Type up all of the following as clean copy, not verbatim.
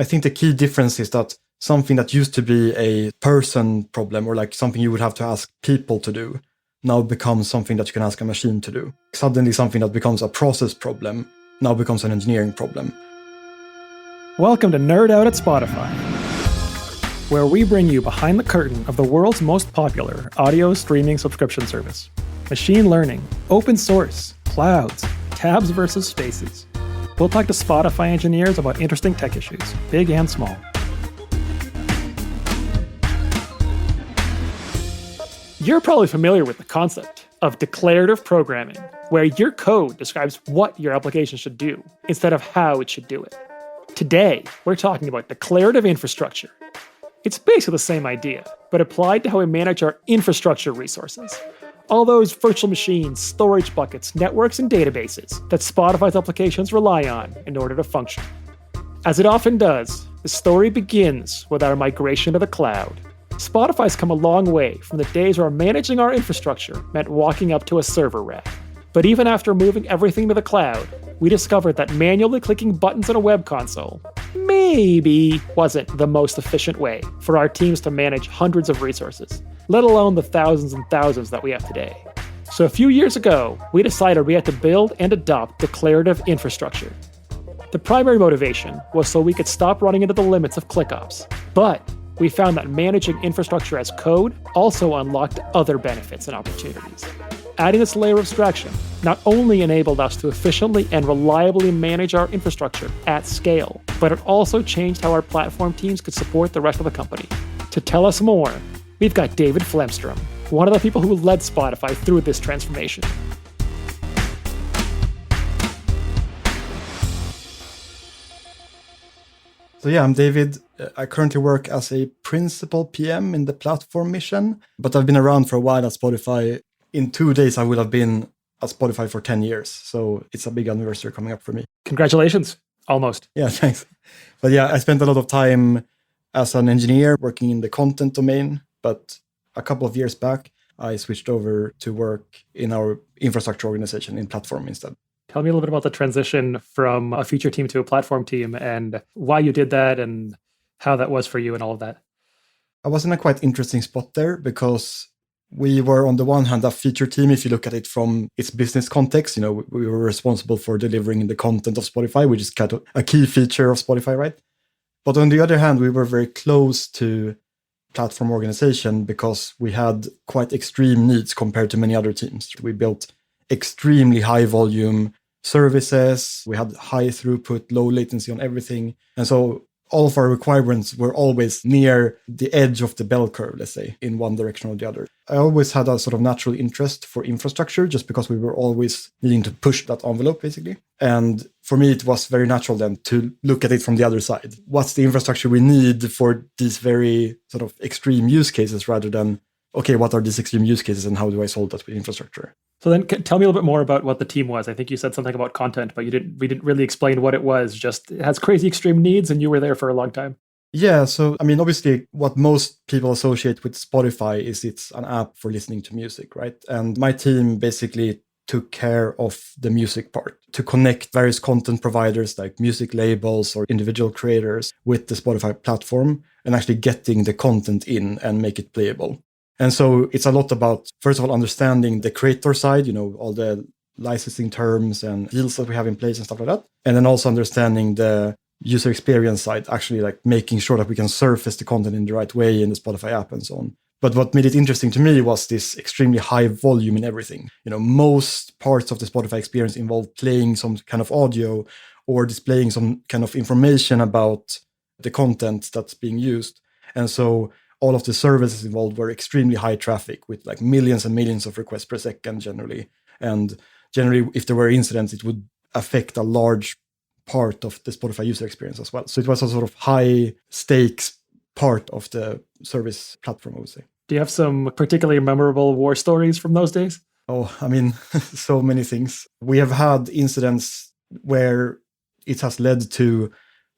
I think the key difference is that something that used to be a person problem or like something you would have to ask people to do now becomes something that you can ask a machine to do. Suddenly something that becomes a process problem now becomes an engineering problem. Welcome to Nerd Out at Spotify, where we bring you behind the curtain of the world's most popular audio streaming subscription service. Machine learning, open source, clouds, tabs versus spaces. We'll talk to Spotify engineers about interesting tech issues, big and small. You're probably familiar with the concept of declarative programming, where your code describes what your application should do instead of how it should do it. Today, we're talking about declarative infrastructure. It's basically the same idea, but applied to how we manage our infrastructure resources. All those virtual machines, storage buckets, networks, and databases that Spotify's applications rely on in order to function. As it often does, the story begins with our migration to the cloud. Spotify's come a long way from the days where managing our infrastructure meant walking up to a server rack. But even after moving everything to the cloud, we discovered that manually clicking buttons on a web console maybe wasn't the most efficient way for our teams to manage hundreds of resources, let alone the thousands and thousands that we have today. So a few years ago, we decided we had to build and adopt declarative infrastructure. The primary motivation was so we could stop running into the limits of ClickOps, but we found that managing infrastructure as code also unlocked other benefits and opportunities. Adding this layer of abstraction not only enabled us to efficiently and reliably manage our infrastructure at scale, but it also changed how our platform teams could support the rest of the company. To tell us more, we've got David Flemstrom, one of the people who led Spotify through this transformation. So yeah, I'm David. I currently work as a principal PM in the platform mission, but I've been around for a while at Spotify. In 2 days, I will have been at Spotify for 10 years. So it's a big anniversary coming up for me. Congratulations. Almost. Yeah, thanks. But yeah, I spent a lot of time as an engineer working in the content domain. But a couple of years back, I switched over to work in our infrastructure organization in platform instead. Tell me a little bit about the transition from a feature team to a platform team and why you did that and how that was for you and all of that. I was in a quite interesting spot there because we were on the one hand a feature team. If you look at it from its business context, we were responsible for delivering the content of Spotify, which is kind of a key feature of Spotify, right? But on the other hand, we were very close to platform organization because we had quite extreme needs compared to many other teams. We built extremely high volume services. We had high throughput, low latency on everything. And so all of our requirements were always near the edge of the bell curve, let's say, in one direction or the other. I always had a sort of natural interest for infrastructure just because we were always needing to push that envelope, basically. And for me, it was very natural then to look at it from the other side. What's the infrastructure we need for these very sort of extreme use cases rather than, okay, what are these extreme use cases and how do I solve that with infrastructure? So then tell me a little bit more about what the team was. I think you said something about content, but we didn't really explain what it was. Just it has crazy extreme needs and you were there for a long time. Yeah, so I mean, obviously what most people associate with Spotify is it's an app for listening to music, right? And my team basically took care of the music part to connect various content providers like music labels or individual creators with the Spotify platform and actually getting the content in and make it playable. And so it's a lot about, first of all, understanding the creator side, all the licensing terms and deals that we have in place and stuff like that. And then also understanding the user experience side, actually like making sure that we can surface the content in the right way in the Spotify app and so on. But what made it interesting to me was this extremely high volume in everything. Most parts of the Spotify experience involve playing some kind of audio or displaying some kind of information about the content that's being used. And so all of the services involved were extremely high traffic with like millions and millions of requests per second generally. And generally, if there were incidents, it would affect a large part of the Spotify user experience as well. So it was a sort of high stakes part of the service platform, I would say. Do you have some particularly memorable war stories from those days? Oh, I mean, so many things. We have had incidents where it has led to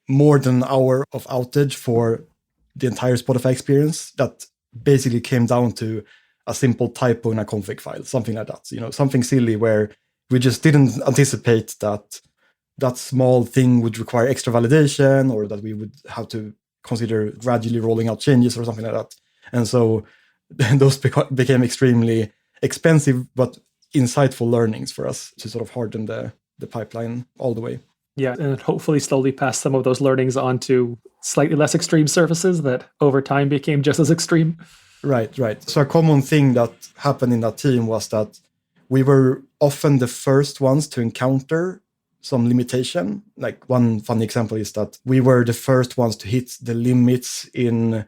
more than an hour of outage for the entire Spotify experience that basically came down to a simple typo in a config file, something like that. Something silly where we just didn't anticipate that that small thing would require extra validation, or that we would have to consider gradually rolling out changes or something like that. And so those became extremely expensive but insightful learnings for us to sort of harden the pipeline all the way. Yeah, and hopefully slowly pass some of those learnings on to slightly less extreme services that over time became just as extreme. Right. So a common thing that happened in that team was that we were often the first ones to encounter some limitation. Like one funny example is that we were the first ones to hit the limits in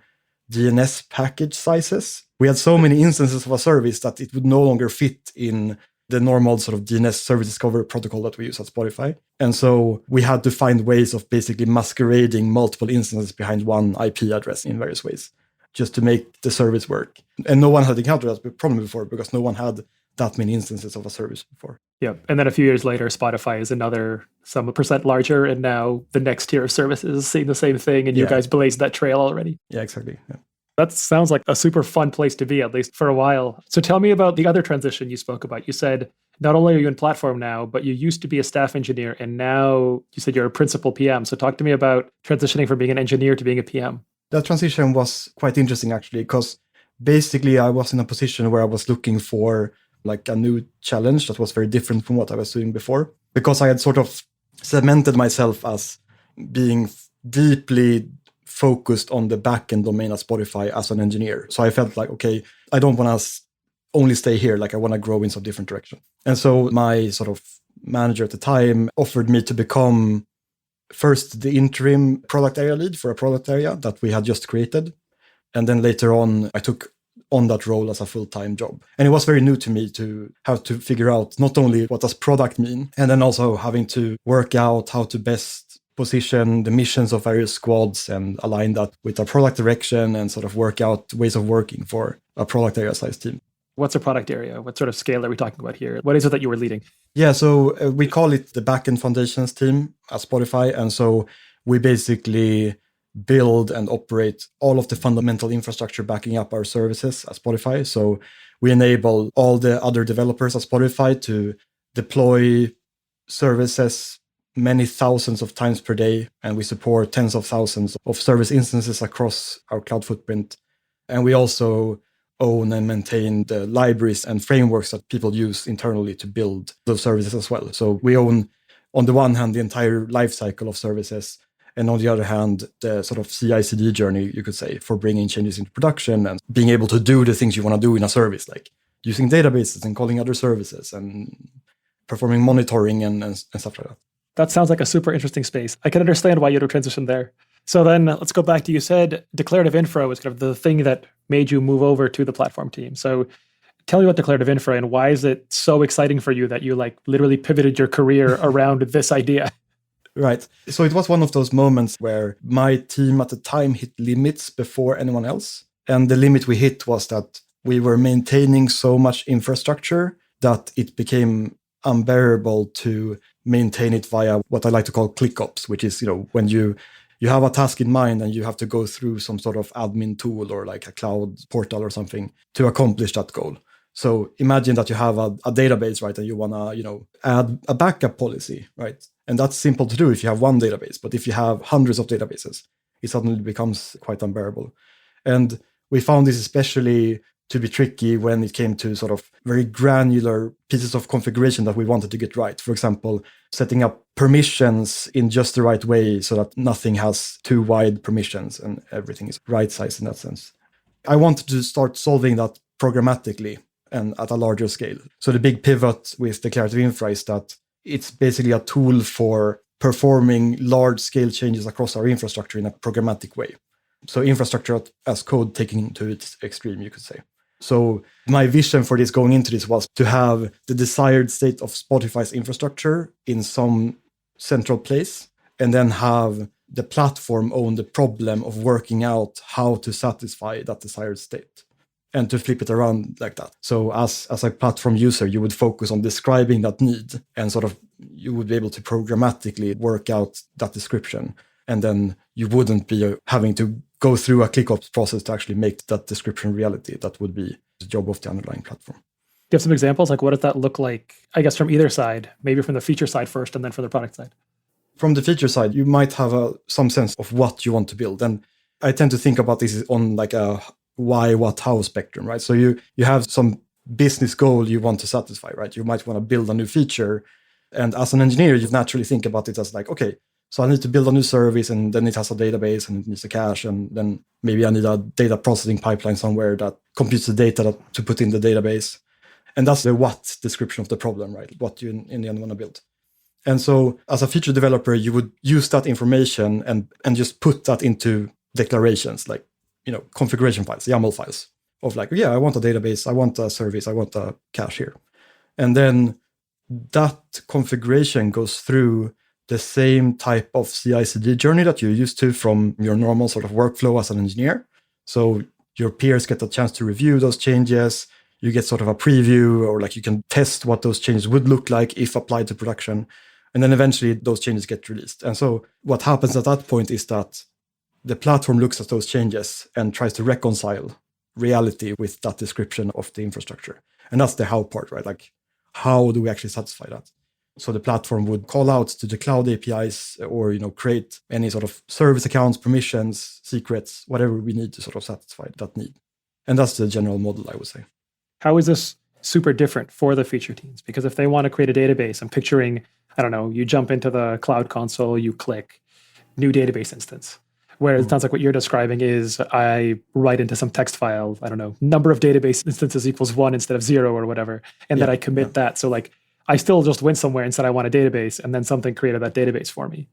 DNS package sizes. We had so many instances of a service that it would no longer fit in the normal sort of DNS service discovery protocol that we use at Spotify. And so we had to find ways of basically masquerading multiple instances behind one IP address in various ways, just to make the service work. And no one had encountered that problem before because no one had that many instances of a service before. Yeah. And then a few years later, Spotify is another some percent larger. And now the next tier of services is seeing the same thing. And you guys blazed that trail already. Yeah, exactly. Yeah. That sounds like a super fun place to be, at least for a while. So tell me about the other transition you spoke about. You said not only are you in platform now, but you used to be a staff engineer, and now you said you're a principal PM. So talk to me about transitioning from being an engineer to being a PM. That transition was quite interesting, actually, because basically I was in a position where I was looking for like a new challenge that was very different from what I was doing before, because I had sort of cemented myself as being deeply focused on the backend domain at Spotify as an engineer. So I felt like, okay, I don't want to only stay here. Like I want to grow in some different direction. And so my sort of manager at the time offered me to become first the interim product area lead for a product area that we had just created. And then later on, I took on that role as a full-time job. And it was very new to me to have to figure out not only what does product mean, and then also having to work out how to best position the missions of various squads and align that with our product direction and sort of work out ways of working for a product area size team. What's a product area? What sort of scale are we talking about here? What is it that you were leading? Yeah, so we call it the backend foundations team at Spotify. And so we basically build and operate all of the fundamental infrastructure backing up our services at Spotify. So we enable all the other developers at Spotify to deploy services many thousands of times per day. And we support tens of thousands of service instances across our cloud footprint. And we also own and maintain the libraries and frameworks that people use internally to build those services as well. So we own, on the one hand, the entire lifecycle of services, and on the other hand, the sort of CI/CD journey, you could say, for bringing changes into production and being able to do the things you want to do in a service, like using databases and calling other services and performing monitoring and stuff like that. That sounds like a super interesting space. I can understand why you'd have transitioned there. So then let's go back to, you said Declarative Infra was kind of the thing that made you move over to the platform team. So tell me about Declarative Infra and why is it so exciting for you that you like literally pivoted your career around this idea? Right. So it was one of those moments where my team at the time hit limits before anyone else. And the limit we hit was that we were maintaining so much infrastructure that it became unbearable to maintain it via what I like to call ClickOps, which is, when you have a task in mind and you have to go through some sort of admin tool or like a cloud portal or something to accomplish that goal. So imagine that you have a database, right? And you want to, add a backup policy, right? And that's simple to do if you have one database. But if you have hundreds of databases, it suddenly becomes quite unbearable. And we found this especially to be tricky when it came to sort of very granular pieces of configuration that we wanted to get right. For example, setting up permissions in just the right way so that nothing has too wide permissions and everything is right size in that sense. I wanted to start solving that programmatically and at a larger scale. So the big pivot with Declarative Infra is that it's basically a tool for performing large-scale changes across our infrastructure in a programmatic way. So infrastructure as code taken to its extreme, you could say. So my vision for this going into this was to have the desired state of Spotify's infrastructure in some central place, and then have the platform own the problem of working out how to satisfy that desired state, and to flip it around like that. So as a platform user, you would focus on describing that need, and sort of you would be able to programmatically work out that description. And then you wouldn't be having to go through a ClickOps process to actually make that description reality. That would be the job of the underlying platform. Do you have some examples? Like, what does that look like, I guess, from either side? Maybe from the feature side first and then from the product side. From the feature side, you might have some sense of what you want to build. And I tend to think about this on like a why, what, how spectrum, right? So you have some business goal you want to satisfy, right? You might want to build a new feature. And as an engineer, you naturally think about it as like, okay, so I need to build a new service, and then it has a database and it needs a cache, and then maybe I need a data processing pipeline somewhere that computes the data to put in the database. And that's the what description of the problem, right? What you in the end want to build. And so as a feature developer, you would use that information and just put that into declarations, like, configuration files, YAML files of like, yeah, I want a database, I want a service, I want a cache here. And then that configuration goes through the same type of CI/CD journey that you're used to from your normal sort of workflow as an engineer. So your peers get a chance to review those changes. You get sort of a preview, or like you can test what those changes would look like if applied to production. And then eventually those changes get released. And so what happens at that point is that the platform looks at those changes and tries to reconcile reality with that description of the infrastructure. And that's the how part, right? Like, how do we actually satisfy that? So the platform would call out to the cloud APIs, or create any sort of service accounts, permissions, secrets, whatever we need to sort of satisfy that need. And that's the general model, I would say. How is this super different for the feature teams? Because if they want to create a database, I'm picturing, I don't know, you jump into the cloud console, you click new database instance. Where it sounds like what you're describing is I write into some text file, I don't know, number of database instances equals 1 instead of 0 or whatever, and then I commit that. So like, I still just went somewhere and said I want a database, and then something created that database for me.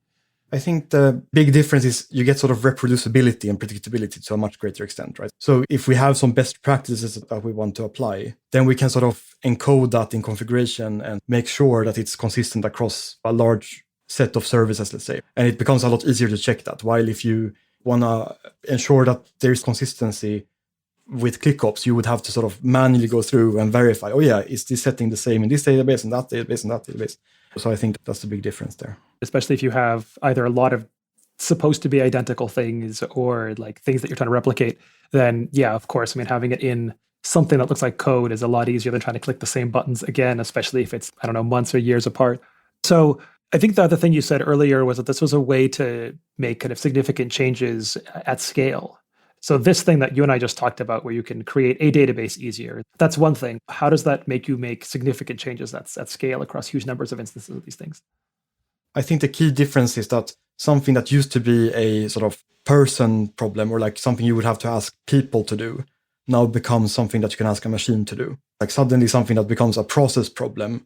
I think the big difference is you get sort of reproducibility and predictability to a much greater extent, right? So if we have some best practices that we want to apply, then we can sort of encode that in configuration and make sure that it's consistent across a large set of services, let's say. And it becomes a lot easier to check that. While if you want to ensure that there's consistency with ClickOps, you would have to sort of manually go through and verify, oh yeah, is this setting the same in this database and that database and that database? So I think that's the big difference there. Especially if you have either a lot of supposed to be identical things or like things that you're trying to replicate, then yeah, of course, I mean, having it in something that looks like code is a lot easier than trying to click the same buttons again, especially if it's, I don't know, months or years apart. So I think the other thing you said earlier was that this was a way to make kind of significant changes at scale. So this thing that you and I just talked about, where you can create a database easier, that's one thing. How does that make you make significant changes that's at scale across huge numbers of instances of these things? I think the key difference is that something that used to be a sort of person problem, or like something you would have to ask people to do, now becomes something that you can ask a machine to do. Like suddenly something that becomes a process problem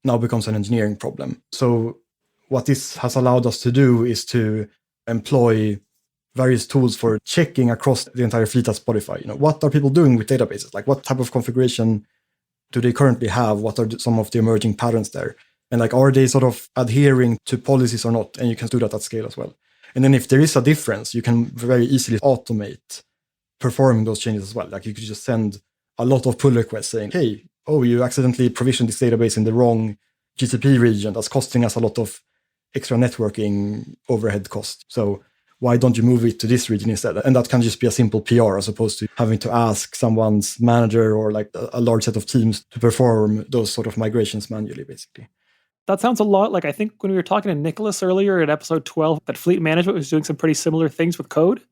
now becomes an engineering problem. So what this has allowed us to do is to employ various tools for checking across the entire fleet at Spotify. What are people doing with databases? Like, what type of configuration do they currently have? What are some of the emerging patterns there? And like, are they sort of adhering to policies or not? And you can do that at scale as well. And then if there is a difference, you can very easily automate performing those changes as well. Like, you could just send a lot of pull requests saying, hey, you accidentally provisioned this database in the wrong GCP region. That's costing us a lot of extra networking overhead cost. So why don't you move it to this region instead? And that can just be a simple PR, as opposed to having to ask someone's manager or like a large set of teams to perform those sort of migrations manually, basically. That sounds a lot like, I think when we were talking to Nicholas earlier in episode 12, that fleet management was doing some pretty similar things with code.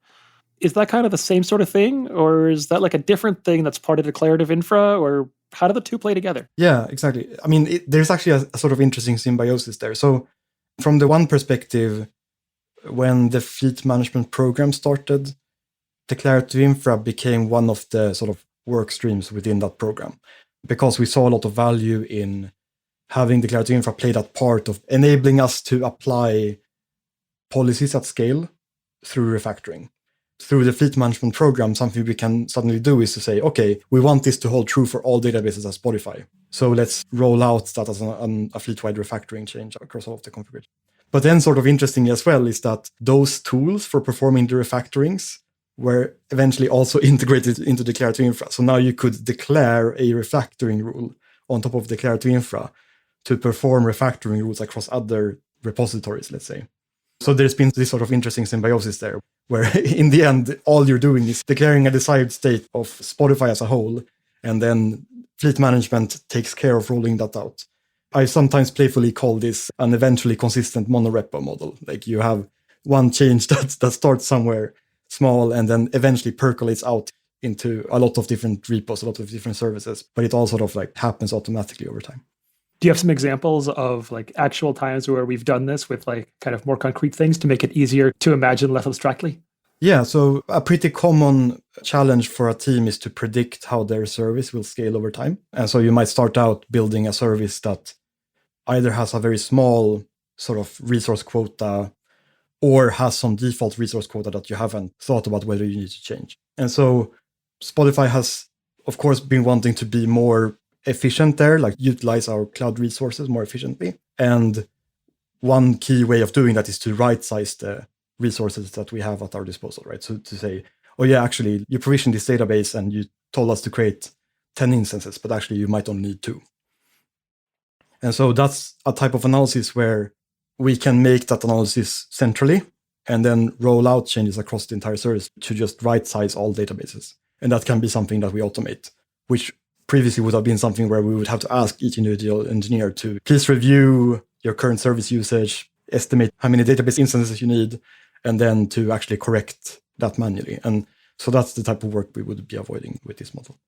Is that kind of the same sort of thing? Or is that like a different thing that's part of declarative infra? Or how do the two play together? Yeah, exactly. I mean, there's actually a sort of interesting symbiosis there. So from the one perspective, when the fleet management program started, Declarative Infra became one of the sort of work streams within that program, because we saw a lot of value in having Declarative Infra play that part of enabling us to apply policies at scale through refactoring. Through the fleet management program, something we can suddenly do is to say, okay, we want this to hold true for all databases at Spotify. So let's roll out that as a fleet-wide refactoring change across all of the configuration. But then sort of interesting as well is that those tools for performing the refactorings were eventually also integrated into Declarative Infra. So now you could declare a refactoring rule on top of Declarative Infra to perform refactoring rules across other repositories, let's say. So there's been this sort of interesting symbiosis there, where in the end, all you're doing is declaring a desired state of Spotify as a whole, and then fleet management takes care of rolling that out. I sometimes playfully call this an eventually consistent monorepo model. Like you have one change that starts somewhere small and then eventually percolates out into a lot of different repos, a lot of different services, but it all sort of like happens automatically over time. Do you have some examples of like actual times where we've done this with like kind of more concrete things to make it easier to imagine less abstractly? Yeah, so a pretty common challenge for a team is to predict how their service will scale over time. And so you might start out building a service that either has a very small sort of resource quota or has some default resource quota that you haven't thought about whether you need to change. And so Spotify has, of course, been wanting to be more efficient there, like utilize our cloud resources more efficiently. And one key way of doing that is to right-size the resources that we have at our disposal, right? So to say, oh yeah, actually, you provisioned this database and you told us to create 10 instances, but actually you might only need 2. And so that's a type of analysis where we can make that analysis centrally and then roll out changes across the entire service to just right-size all databases. And that can be something that we automate, which previously would have been something where we would have to ask each individual engineer to please review your current service usage, estimate how many database instances you need, and then to actually correct that manually. And so that's the type of work we would be avoiding with this model.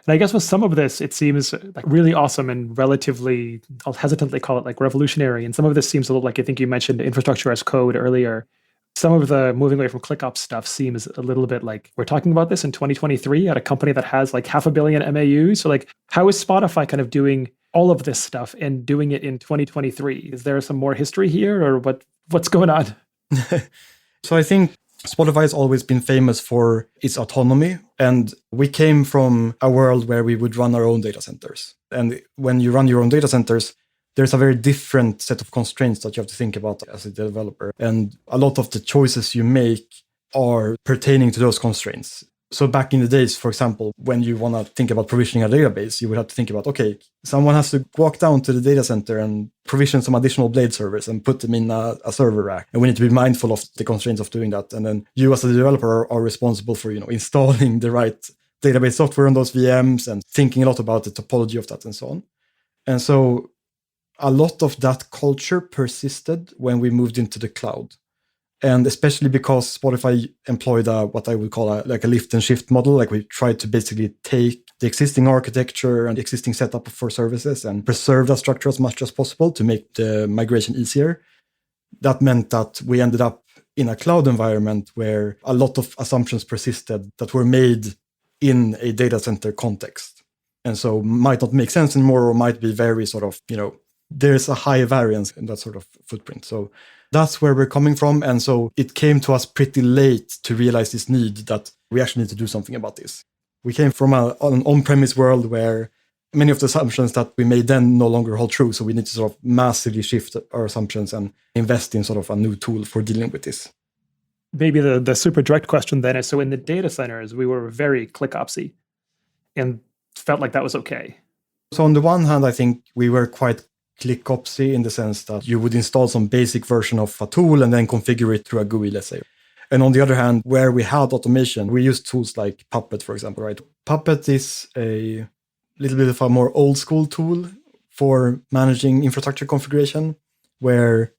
And I guess with some of this, it seems like really awesome and relatively, I'll hesitantly call it like revolutionary. And some of this seems a little like, I think you mentioned infrastructure as code earlier. Some of the moving away from ClickOps stuff seems a little bit like we're talking about this in 2023 at a company that has like 500 million MAUs. So like, how is Spotify kind of doing all of this stuff and doing it in 2023? Is there some more history here or what's going on? So I think Spotify has always been famous for its autonomy. And we came from a world where we would run our own data centers. And when you run your own data centers, there's a very different set of constraints that you have to think about as a developer. And a lot of the choices you make are pertaining to those constraints. So back in the days, for example, when you want to think about provisioning a database, you would have to think about, okay, someone has to walk down to the data center and provision some additional blade servers and put them in a server rack. And we need to be mindful of the constraints of doing that. And then you as a developer are responsible for, installing the right database software on those VMs and thinking a lot about the topology of that and so on. And so a lot of that culture persisted when we moved into the cloud. And especially because Spotify employed what I would call a lift and shift model. Like we tried to basically take the existing architecture and the existing setup for services and preserve that structure as much as possible to make the migration easier. That meant that we ended up in a cloud environment where a lot of assumptions persisted that were made in a data center context. And so might not make sense anymore or might be very sort of, there's a high variance in that sort of footprint. So that's where we're coming from. And so it came to us pretty late to realize this need that we actually need to do something about this. We came from an on-premise world where many of the assumptions that we made then no longer hold true. So we need to sort of massively shift our assumptions and invest in sort of a new tool for dealing with this. Maybe the super direct question then is, so in the data centers, we were very ClickOpsy and felt like that was okay. So on the one hand, I think we were quite ClickOpsy in the sense that you would install some basic version of a tool and then configure it through a GUI, let's say. And on the other hand, where we had automation, we used tools like Puppet, for example, right? Puppet is a little bit of a more old school tool for managing infrastructure configuration, where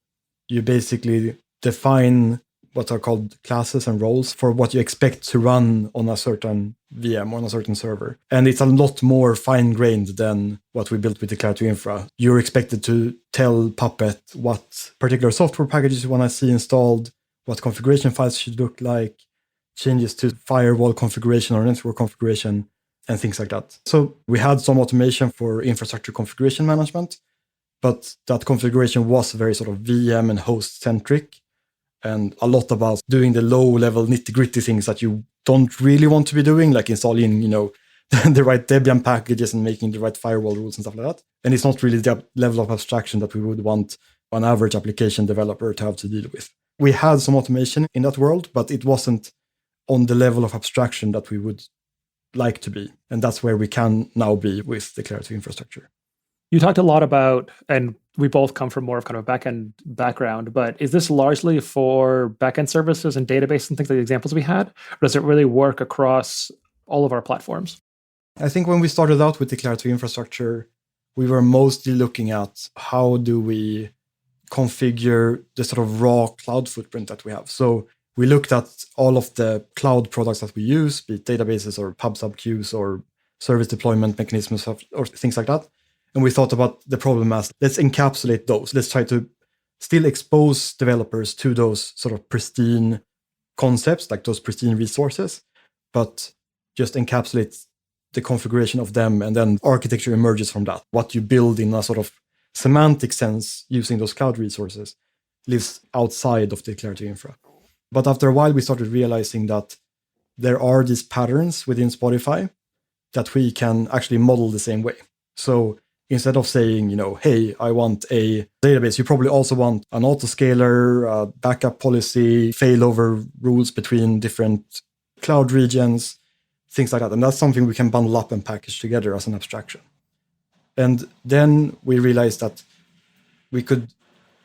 you basically define what are called classes and roles for what you expect to run on a certain VM, on a certain server. And it's a lot more fine-grained than what we built with Declarative Infra. You're expected to tell Puppet what particular software packages you want to see installed, what configuration files should look like, changes to firewall configuration or network configuration, and things like that. So we had some automation for infrastructure configuration management, but that configuration was very sort of VM and host-centric, and a lot about doing the low-level nitty-gritty things that you don't really want to be doing, like installing, the right Debian packages and making the right firewall rules and stuff like that. And it's not really the level of abstraction that we would want an average application developer to have to deal with. We had some automation in that world, but it wasn't on the level of abstraction that we would like to be. And that's where we can now be with declarative infrastructure. You talked a lot about, and we both come from more of kind of a backend background, but is this largely for backend services and database and things like the examples we had? Or does it really work across all of our platforms? I think when we started out with declarative infrastructure, we were mostly looking at how do we configure the sort of raw cloud footprint that we have. So we looked at all of the cloud products that we use, be it databases or pub sub queues or service deployment mechanisms or things like that. And we thought about the problem as, let's encapsulate those. Let's try to still expose developers to those sort of pristine concepts, like those pristine resources, but just encapsulate the configuration of them, and then architecture emerges from that. What you build in a sort of semantic sense using those cloud resources lives outside of the declarative infra. But after a while, we started realizing that there are these patterns within Spotify that we can actually model the same way. So instead of saying, hey, I want a database, you probably also want an autoscaler, a backup policy, failover rules between different cloud regions, things like that. And that's something we can bundle up and package together as an abstraction. And then we realized that we could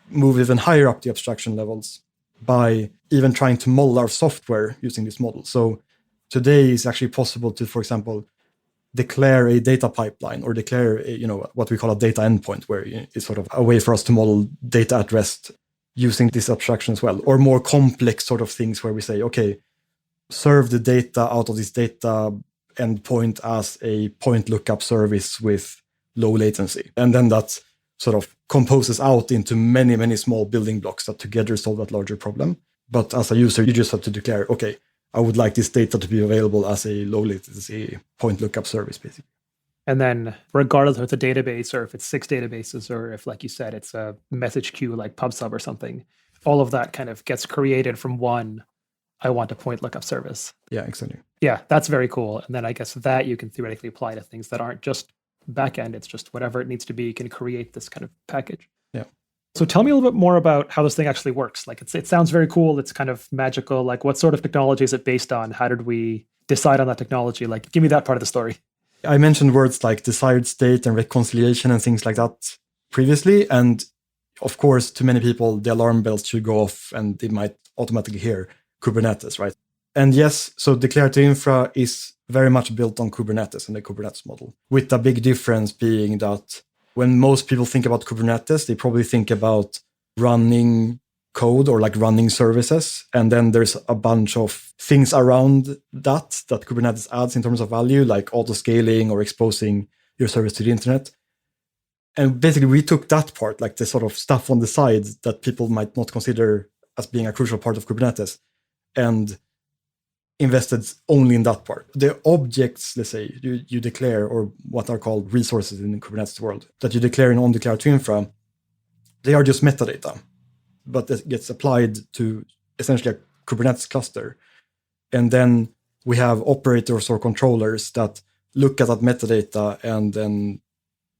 move even higher up the abstraction levels by even trying to model our software using this model. So today it's actually possible to, for example, declare a data pipeline or declare what we call a data endpoint, where it's sort of a way for us to model data at rest using this abstraction as well, or more complex sort of things where we say, okay, serve the data out of this data endpoint as a point lookup service with low latency. And then that sort of composes out into many, many small building blocks that together solve that larger problem. But as a user, you just have to declare, okay, I would like this data to be available as a low latency point lookup service, basically. And then regardless if it's a database or if it's 6 databases, or if, like you said, it's a message queue like PubSub or something, all of that kind of gets created from one, I want a point lookup service. Yeah, exactly. Yeah, that's very cool. And then I guess that you can theoretically apply to things that aren't just backend, it's just whatever it needs to be, you can create this kind of package. Yeah. So tell me a little bit more about how this thing actually works. Like it sounds very cool. It's kind of magical. Like what sort of technology is it based on? How did we decide on that technology? Like give me that part of the story. I mentioned words like desired state and reconciliation and things like that previously. And of course, to many people, the alarm bells should go off and they might automatically hear Kubernetes, right? And yes, so declarative infra is very much built on Kubernetes and the Kubernetes model, with a big difference being that when most people think about Kubernetes, they probably think about running code or like running services. And then there's a bunch of things around that Kubernetes adds in terms of value, like auto-scaling or exposing your service to the internet. And basically, we took that part, like the sort of stuff on the side that people might not consider as being a crucial part of Kubernetes, and invested only in that part. The objects, let's say, you declare, or what are called resources in the Kubernetes world, that you declare in on-declarative infra, they are just metadata, but it gets applied to essentially a Kubernetes cluster. And then we have operators or controllers that look at that metadata and then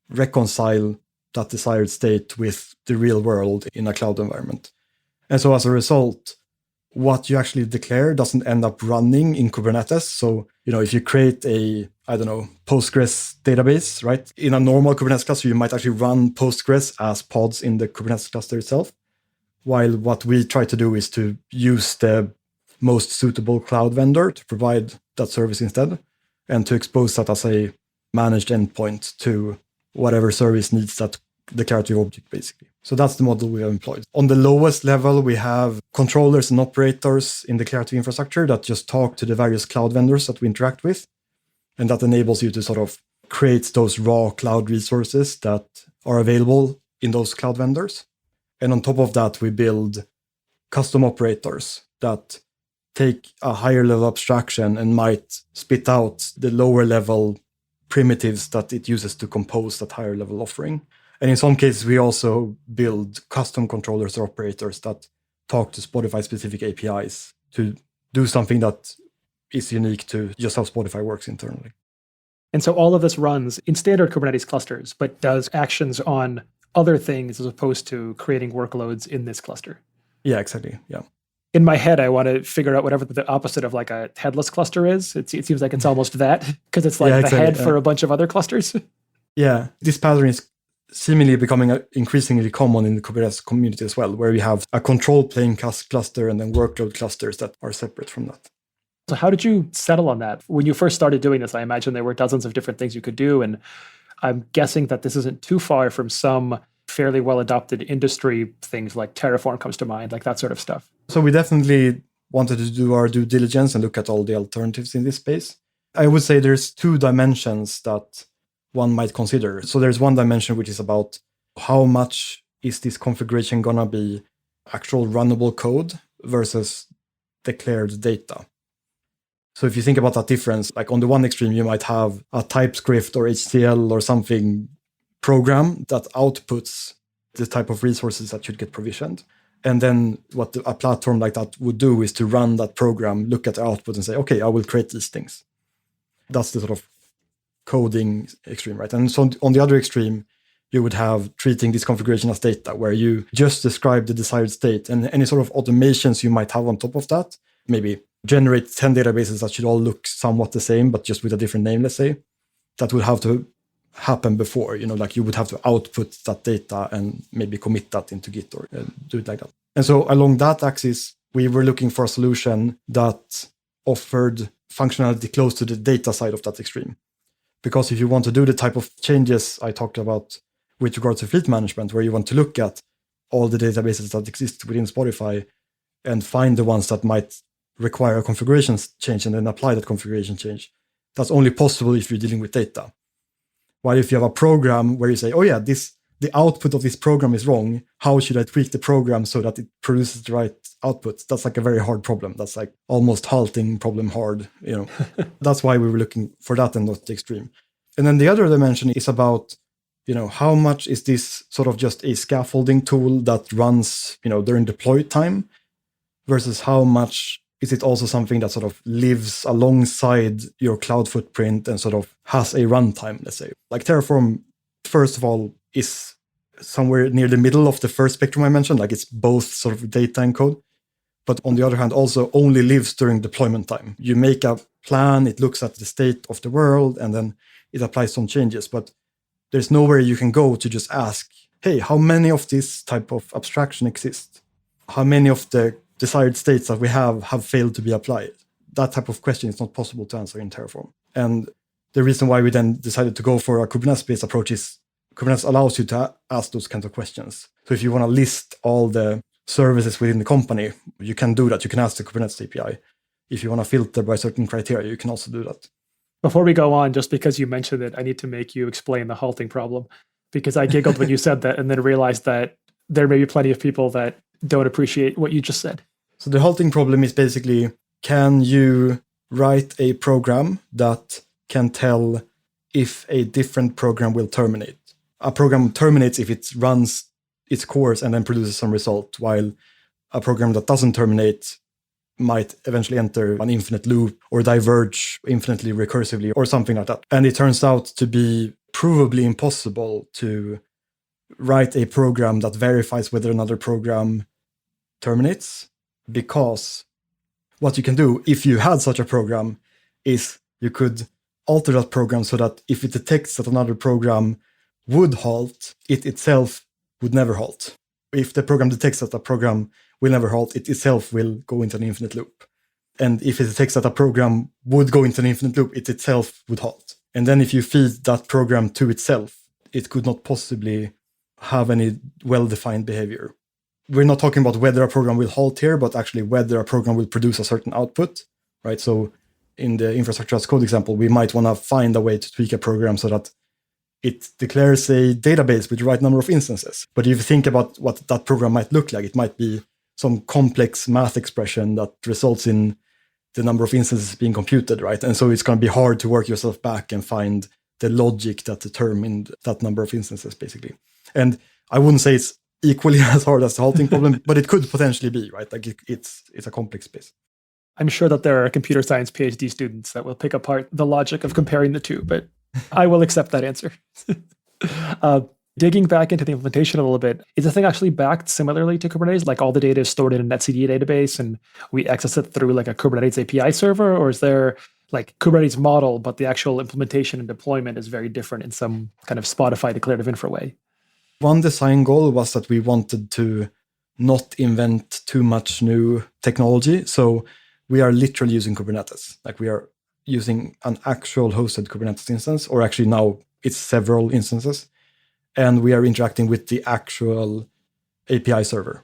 reconcile that desired state with the real world in a cloud environment. And so as a result, what you actually declare doesn't end up running in Kubernetes. So, if you create a, Postgres database, right? In a normal Kubernetes cluster, you might actually run Postgres as pods in the Kubernetes cluster itself. While what we try to do is to use the most suitable cloud vendor to provide that service instead, and to expose that as a managed endpoint to whatever service needs that declarative object, basically. So that's the model we have employed. On the lowest level, we have controllers and operators in declarative infrastructure that just talk to the various cloud vendors that we interact with. And that enables you to sort of create those raw cloud resources that are available in those cloud vendors. And on top of that, we build custom operators that take a higher level abstraction and might spit out the lower level primitives that it uses to compose that higher level offering. And in some cases, we also build custom controllers or operators that talk to Spotify-specific APIs to do something that is unique to just how Spotify works internally. And so all of this runs in standard Kubernetes clusters, but does actions on other things as opposed to creating workloads in this cluster. Yeah, exactly. Yeah. In my head, I want to figure out whatever the opposite of like a headless cluster is. It seems like it's almost that, because it's like the head for a bunch of other clusters. Yeah, this pattern is seemingly becoming increasingly common in the Kubernetes community as well, where we have a control plane cluster and then workload clusters that are separate from that. So how did you settle on that? When you first started doing this, I imagine there were dozens of different things you could do. And I'm guessing that this isn't too far from some fairly well-adopted industry things like Terraform comes to mind, like that sort of stuff. So we definitely wanted to do our due diligence and look at all the alternatives in this space. I would say there's two dimensions that one might consider. So there's one dimension which is about how much is this configuration gonna be actual runnable code versus declared data. So if you think about that difference, like on the one extreme, you might have a TypeScript or HTML or something program that outputs the type of resources that should get provisioned. And then what a platform like that would do is to run that program, look at the output and say, okay, I will create these things. That's the sort of coding extreme, right? And so on the other extreme, you would have treating this configuration as data, where you just describe the desired state and any sort of automations you might have on top of that, maybe generate 10 databases that should all look somewhat the same, but just with a different name, let's say, that would have to happen before, like you would have to output that data and maybe commit that into Git or do it like that. And so along that axis, we were looking for a solution that offered functionality close to the data side of that extreme. Because if you want to do the type of changes I talked about with regards to fleet management, where you want to look at all the databases that exist within Spotify and find the ones that might require a configuration change and then apply that configuration change, that's only possible if you're dealing with data. While if you have a program where you say, oh yeah, the output of this program is wrong, how should I tweak the program so that it produces the right output? That's like a very hard problem. That's like almost halting problem hard, That's why we were looking for that and not the extreme. And then the other dimension is about, how much is this sort of just a scaffolding tool that runs, during deploy time versus how much is it also something that sort of lives alongside your cloud footprint and sort of has a runtime, let's say. Like Terraform, first of all, is somewhere near the middle of the first spectrum I mentioned, like it's both sort of data and code. But on the other hand, also only lives during deployment time. You make a plan, it looks at the state of the world, and then it applies some changes. But there's nowhere you can go to just ask, hey, how many of this type of abstraction exist? How many of the desired states that we have failed to be applied? That type of question is not possible to answer in Terraform. And the reason why we then decided to go for a Kubernetes-based approach is Kubernetes allows you to ask those kinds of questions. So if you want to list all the services within the company, you can do that. You can ask the Kubernetes API. If you want to filter by certain criteria, you can also do that. Before we go on, just because you mentioned it, I need to make you explain the halting problem, because I giggled when you said that and then realized that there may be plenty of people that don't appreciate what you just said. So the halting problem is basically, can you write a program that can tell if a different program will terminate? A program terminates if it runs its course and then produces some result, while a program that doesn't terminate might eventually enter an infinite loop or diverge infinitely recursively or something like that. And it turns out to be provably impossible to write a program that verifies whether another program terminates, because what you can do if you had such a program is you could alter that program so that if it detects that another program would halt, it itself would never halt. If the program detects that a program will never halt, it itself will go into an infinite loop. And if it detects that a program would go into an infinite loop, it itself would halt. And then if you feed that program to itself, it could not possibly have any well-defined behavior. We're not talking about whether a program will halt here, but actually whether a program will produce a certain output, right? So in the infrastructure as code example, we might want to find a way to tweak a program so that it declares a database with the right number of instances. But if you think about what that program might look like, it might be some complex math expression that results in the number of instances being computed, right? And so it's going to be hard to work yourself back and find the logic that determined that number of instances, basically. And I wouldn't say it's equally as hard as the halting problem, but it could potentially be, right? Like it's a complex space. I'm sure that there are computer science PhD students that will pick apart the logic of comparing the two, but I will accept that answer. Digging back into the implementation a little bit, is the thing actually backed similarly to Kubernetes? Like all the data is stored in a etcd database and we access it through like a Kubernetes API server? Or is there like Kubernetes model, but the actual implementation and deployment is very different in some kind of Spotify declarative infra way? One design goal was that we wanted to not invent too much new technology. So we are literally using Kubernetes. Like we are using an actual hosted Kubernetes instance, or actually now it's several instances. And we are interacting with the actual API server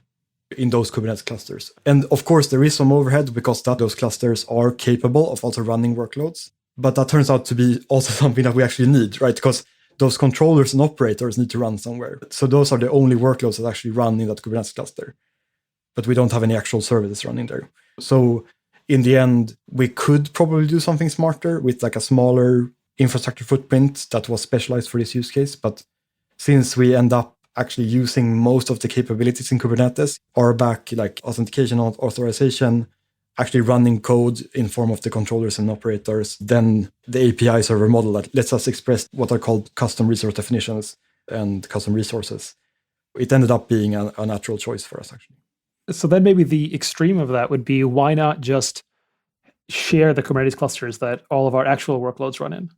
in those Kubernetes clusters. And of course, there is some overhead because those clusters are capable of also running workloads. But that turns out to be also something that we actually need, right? Because those controllers and operators need to run somewhere. So those are the only workloads that actually run in that Kubernetes cluster. But we don't have any actual services running there. So in the end, we could probably do something smarter with like a smaller infrastructure footprint that was specialized for this use case. But since we end up actually using most of the capabilities in Kubernetes, RBAC, like authentication and authorization, actually running code in form of the controllers and operators, then the API server model that lets us express what are called custom resource definitions and custom resources. It ended up being a natural choice for us, actually. So then maybe the extreme of that would be, why not just share the Kubernetes clusters that all of our actual workloads run in?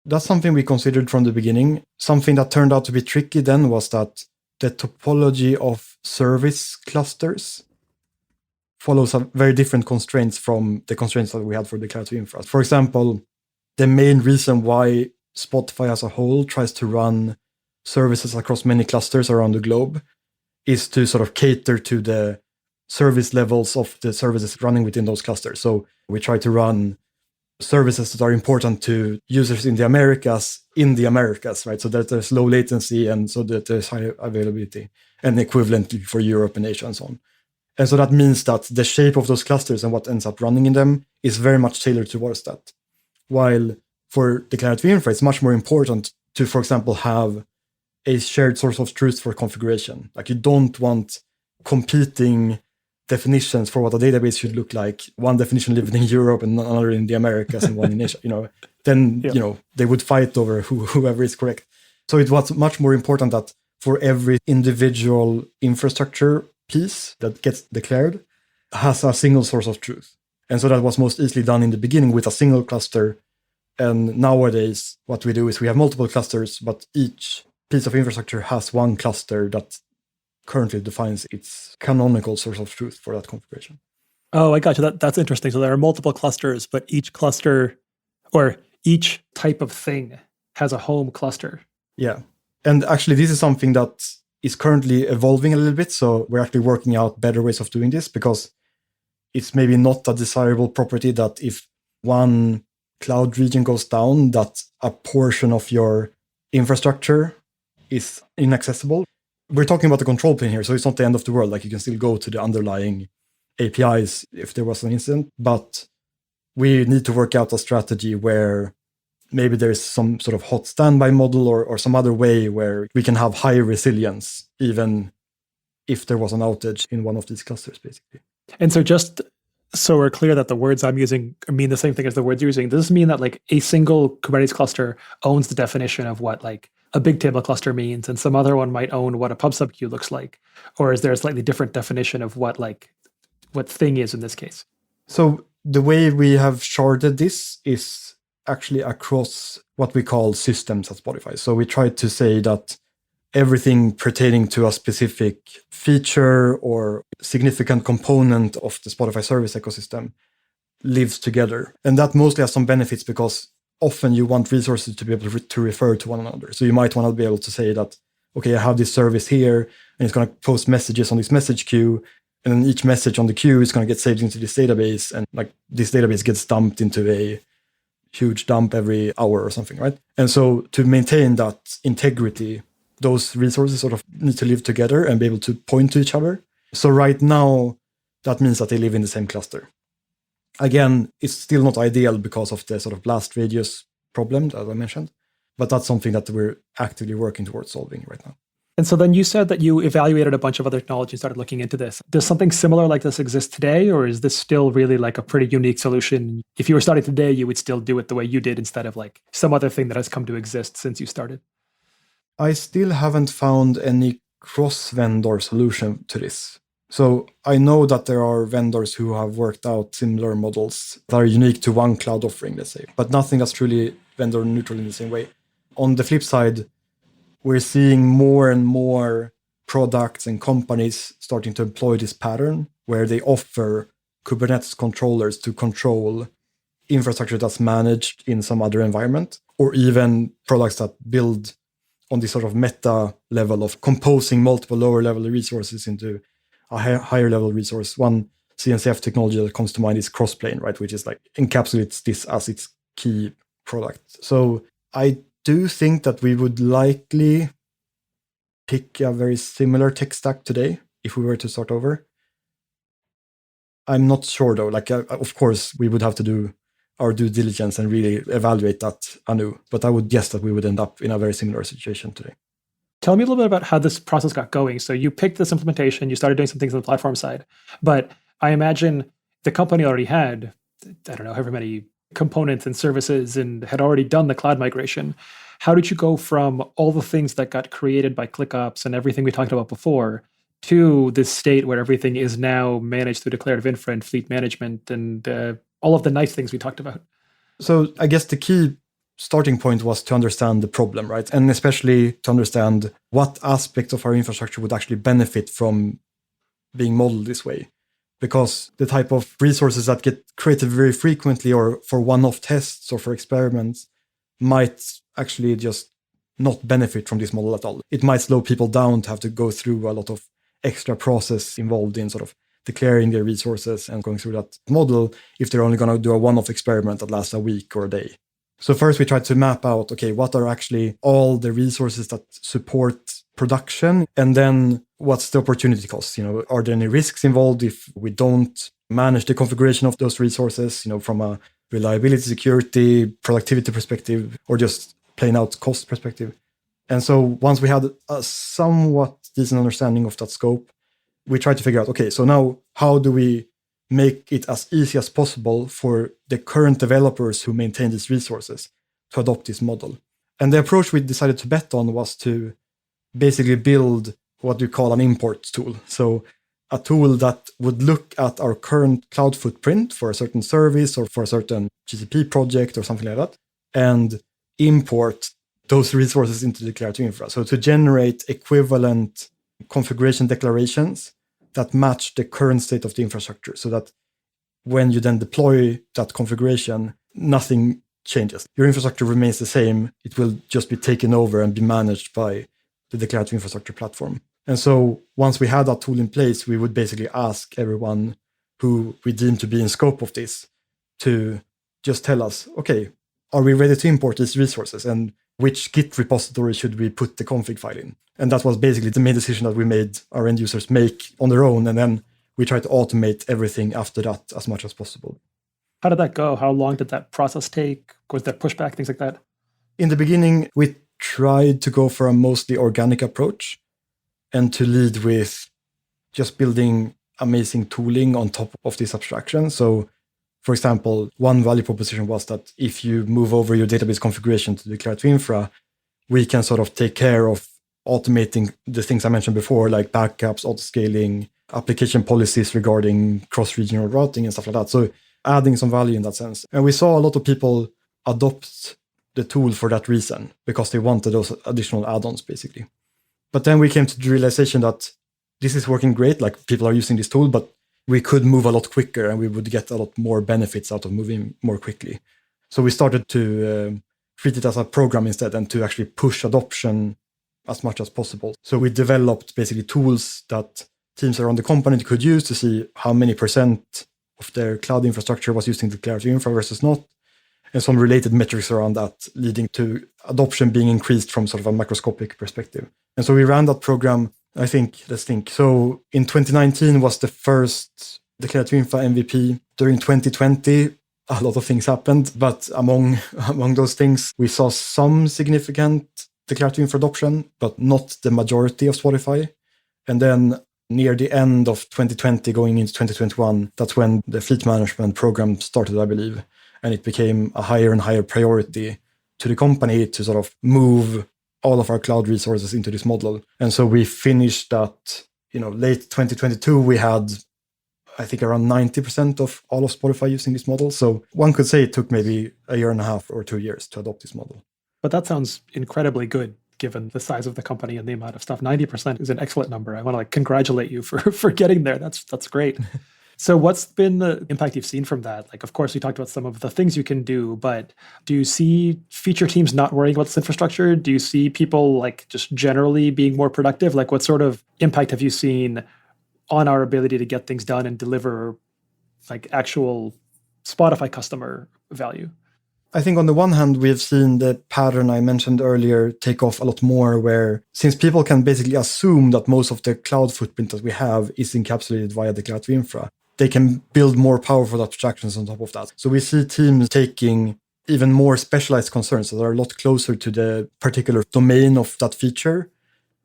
That's something we considered from the beginning. Something that turned out to be tricky then was that the topology of service clusters follows a very different constraints from the constraints that we had for declarative infra. For example, the main reason why Spotify as a whole tries to run services across many clusters around the globe is to sort of cater to the service levels of the services running within those clusters. So we try to run services that are important to users in the Americas, right? So that there's low latency and so that there's high availability, and equivalently for Europe and Asia and so on. And so that means that the shape of those clusters and what ends up running in them is very much tailored towards that. While for declarative infra, it's much more important to, for example, have a shared source of truth for configuration. Like you don't want competing definitions for what a database should look like. One definition living in Europe and another in the Americas and one in Asia, then, they would fight over whoever is correct. So it was much more important that for every individual infrastructure piece that gets declared has a single source of truth. And so that was most easily done in the beginning with a single cluster. And nowadays, what we do is we have multiple clusters, but each piece of infrastructure has one cluster that currently defines its canonical source of truth for that configuration. Oh, I got you. That's interesting. So there are multiple clusters, but each cluster or each type of thing has a home cluster. Yeah. And actually, this is something that is currently evolving a little bit. So we're actually working out better ways of doing this, because it's maybe not a desirable property that if one cloud region goes down, that a portion of your infrastructure is inaccessible. We're talking about the control plane here, so it's not the end of the world. Like you can still go to the underlying APIs if there was an incident, but we need to work out a strategy where maybe there's some sort of hot standby model or some other way where we can have higher resilience, even if there was an outage in one of these clusters, basically. And so just so we're clear that the words I'm using mean the same thing as the words you're using, does this mean that like a single Kubernetes cluster owns the definition of what like a big table cluster means, and some other one might own what a pub sub queue looks like? Or is there a slightly different definition of what thing is in this case? So the way we have sharded this is actually across what we call systems at Spotify. So we try to say that everything pertaining to a specific feature or significant component of the Spotify service ecosystem lives together. And that mostly has some benefits because often you want resources to be able to refer to one another. So you might want to be able to say that, okay, I have this service here and it's going to post messages on this message queue. And then each message on the queue is going to get saved into this database. And like this database gets dumped into a huge dump every hour or something, right? And so to maintain that integrity, those resources sort of need to live together and be able to point to each other. So right now, that means that they live in the same cluster. Again, it's still not ideal because of the sort of blast radius problem that I mentioned, but that's something that we're actively working towards solving right now. And so then you said that you evaluated a bunch of other technologies, started looking into this. Does something similar like this exist today, or is this still really like a pretty unique solution? If you were starting today, you would still do it the way you did instead of like some other thing that has come to exist since you started? I still haven't found any cross-vendor solution to this. So I know that there are vendors who have worked out similar models that are unique to one cloud offering, let's say, but nothing that's truly vendor neutral in the same way. On the flip side, we're seeing more and more products and companies starting to employ this pattern where they offer Kubernetes controllers to control infrastructure that's managed in some other environment, or even products that build on this sort of meta level of composing multiple lower level resources into a higher level resource. One CNCF technology that comes to mind is Crossplane, right, which is like encapsulates this as its key product. So I do think that we would likely pick a very similar tech stack today if we were to start over. I'm not sure though. Like, of course, we would have to do our due diligence and really evaluate that anew. But I would guess that we would end up in a very similar situation today. Tell me a little bit about how this process got going. So you picked this implementation, you started doing some things on the platform side, but I imagine the company already had, I don't know, however many components and services and had already done the cloud migration. How did you go from all the things that got created by ClickOps and everything we talked about before to this state where everything is now managed through declarative infra and fleet management and all of the nice things we talked about? So I guess the key starting point was to understand the problem, right? And especially to understand what aspects of our infrastructure would actually benefit from being modeled this way. Because the type of resources that get created very frequently or for one-off tests or for experiments might actually just not benefit from this model at all. It might slow people down to have to go through a lot of extra process involved in sort of declaring their resources and going through that model if they're only going to do a one-off experiment that lasts a week or a day. So first we tried to map out, okay, what are actually all the resources that support production? And then what's the opportunity cost? Are there any risks involved if we don't manage the configuration of those resources, from a reliability, security, productivity perspective, or just plain out cost perspective? And so once we had a somewhat decent understanding of that scope, we tried to figure out, okay, so now how do we make it as easy as possible for the current developers who maintain these resources to adopt this model? And the approach we decided to bet on was to basically build what we call an import tool. So a tool that would look at our current cloud footprint for a certain service or for a certain GCP project or something like that, and import those resources into the declarative infra. So to generate equivalent configuration declarations that match the current state of the infrastructure, so that when you then deploy that configuration, nothing changes. Your infrastructure remains the same. It will just be taken over and be managed by the declarative infrastructure platform. And so once we had that tool in place, we would basically ask everyone who we deem to be in scope of this to just tell us, okay, are we ready to import these resources? And which Git repository should we put the config file in? And that was basically the main decision that we made our end users make on their own. And then we tried to automate everything after that as much as possible. How did that go? How long did that process take? Was there pushback, things like that? In the beginning, we tried to go for a mostly organic approach and to lead with just building amazing tooling on top of this abstraction. So, for example, one value proposition was that if you move over your database configuration to declarative infra, we can sort of take care of automating the things I mentioned before, like backups, auto-scaling, application policies regarding cross-regional routing and stuff like that. So adding some value in that sense. And we saw a lot of people adopt the tool for that reason, because they wanted those additional add-ons, basically. But then we came to the realization that this is working great, like people are using this tool, but we could move a lot quicker and we would get a lot more benefits out of moving more quickly. So we started to treat it as a program instead and to actually push adoption as much as possible. So we developed basically tools that teams around the company could use to see how many percent of their cloud infrastructure was using declarative infra versus not, and some related metrics around that, leading to adoption being increased from sort of a macroscopic perspective. And so we ran that program, let's think. So in 2019 was the first declarative infra MVP. During 2020, a lot of things happened, but among those things, we saw some significant declarative infra adoption, but not the majority of Spotify. And then near the end of 2020, going into 2021, that's when the fleet management program started, I believe. And it became a higher and higher priority to the company to sort of move all of our cloud resources into this model. And so we finished that, late 2022, we had, I think, around 90% of all of Spotify using this model. So one could say it took maybe a year and a half or 2 years to adopt this model. But that sounds incredibly good, given the size of the company and the amount of stuff. 90% is an excellent number. I want to congratulate you for getting there. That's great. So what's been the impact you've seen from that? Like, of course, we talked about some of the things you can do, but do you see feature teams not worrying about this infrastructure? Do you see people like just generally being more productive? Like, what sort of impact have you seen on our ability to get things done and deliver like actual Spotify customer value? I think on the one hand, we've seen the pattern I mentioned earlier take off a lot more, where since people can basically assume that most of the cloud footprint that we have is encapsulated via Declarative Infra, they can build more powerful abstractions on top of that. So we see teams taking even more specialized concerns that are a lot closer to the particular domain of that feature.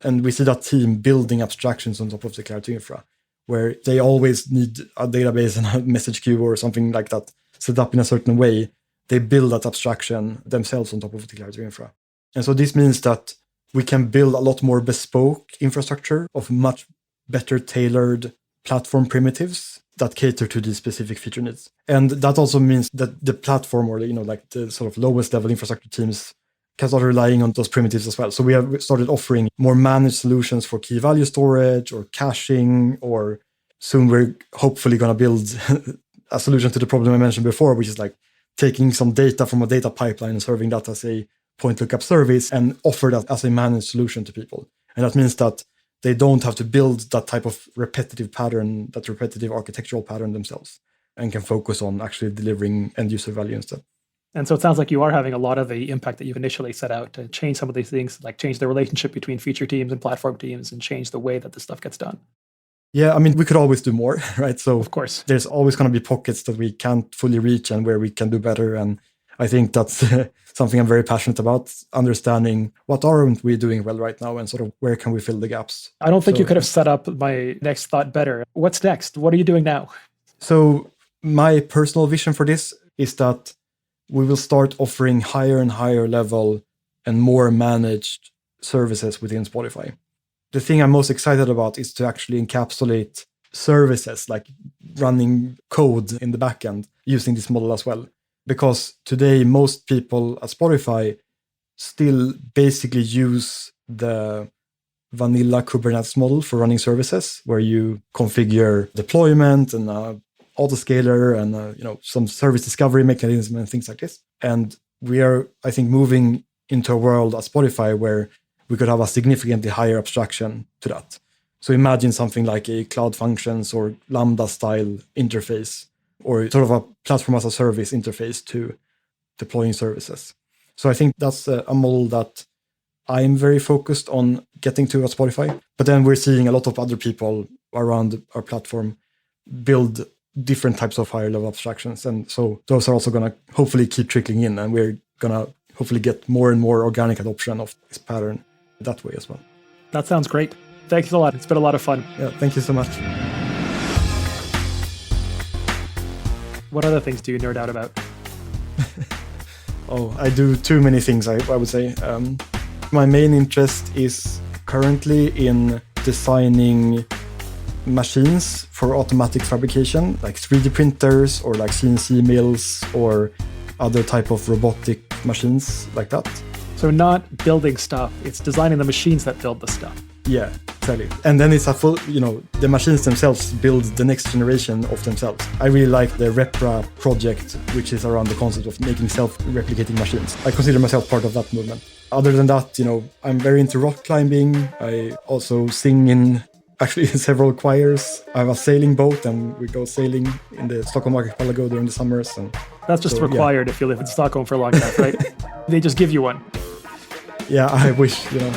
And we see that team building abstractions on top of Declarative Infra, where they always need a database and a message queue or something like that set up in a certain way. They build that abstraction themselves on top of Declarative Infra. And so this means that we can build a lot more bespoke infrastructure of much better tailored platform primitives that cater to these specific feature needs. And that also means that the platform, or like the sort of lowest level infrastructure teams, can start relying on those primitives as well. So we have started offering more managed solutions for key value storage or caching, or soon we're hopefully going to build a solution to the problem I mentioned before, which is like taking some data from a data pipeline and serving that as a point lookup service and offer that as a managed solution to people. And that means that they don't have to build that type of repetitive pattern, that repetitive architectural pattern themselves, and can focus on actually delivering end user value instead. And so it sounds like you are having a lot of the impact that you've initially set out to change some of these things, like change the relationship between feature teams and platform teams and change the way that this stuff gets done. Yeah, I mean, we could always do more, right? So of course, there's always going to be pockets that we can't fully reach and where we can do better. And I think that's something I'm very passionate about, understanding what aren't we doing well right now and sort of where can we fill the gaps. I don't think you could have set up my next thought better. What's next? What are you doing now? So my personal vision for this is that we will start offering higher and higher level and more managed services within Spotify. The thing I'm most excited about is to actually encapsulate services, like running code in the backend using this model as well. Because today, most people at Spotify still basically use the vanilla Kubernetes model for running services, where you configure deployment and autoscaler and some service discovery mechanism and things like this. And we are, I think, moving into a world at Spotify where we could have a significantly higher abstraction to that. So imagine something like a Cloud Functions or Lambda style interface, or sort of a platform as a service interface to deploying services. So I think that's a model that I'm very focused on getting to at Spotify. But then we're seeing a lot of other people around our platform build different types of higher level abstractions. And so those are also going to hopefully keep trickling in, and we're going to hopefully get more and more organic adoption of this pattern that way as well. That sounds great. Thanks a lot. It's been a lot of fun. Yeah, thank you so much. What other things do you nerd out about? Oh, I do too many things, I would say. My main interest is currently in designing machines for automatic fabrication, like 3D printers or like CNC mills or other type of robotic machines like that. So not building stuff, it's designing the machines that build the stuff. Yeah, exactly. And then it's a full, the machines themselves build the next generation of themselves. I really like the Repra project, which is around the concept of making self-replicating machines. I consider myself part of that movement. Other than that, I'm very into rock climbing. I also sing in actually several choirs. I have a sailing boat and we go sailing in the Stockholm archipelago during the summers. And that's just required if you live in Stockholm for long enough, right? They just give you one. Yeah, I wish, yeah.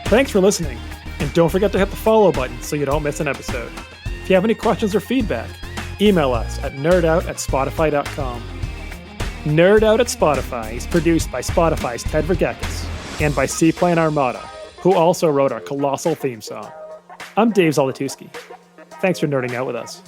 Thanks for listening, and don't forget to hit the follow button so you don't miss an episode. If you have any questions or feedback, email us at nerdout@spotify.com. Nerd Out at Spotify is produced by Spotify's Ted Vergekis and by Seaplane Armada, who also wrote our colossal theme song. I'm Dave Zolotuski. Thanks for nerding out with us.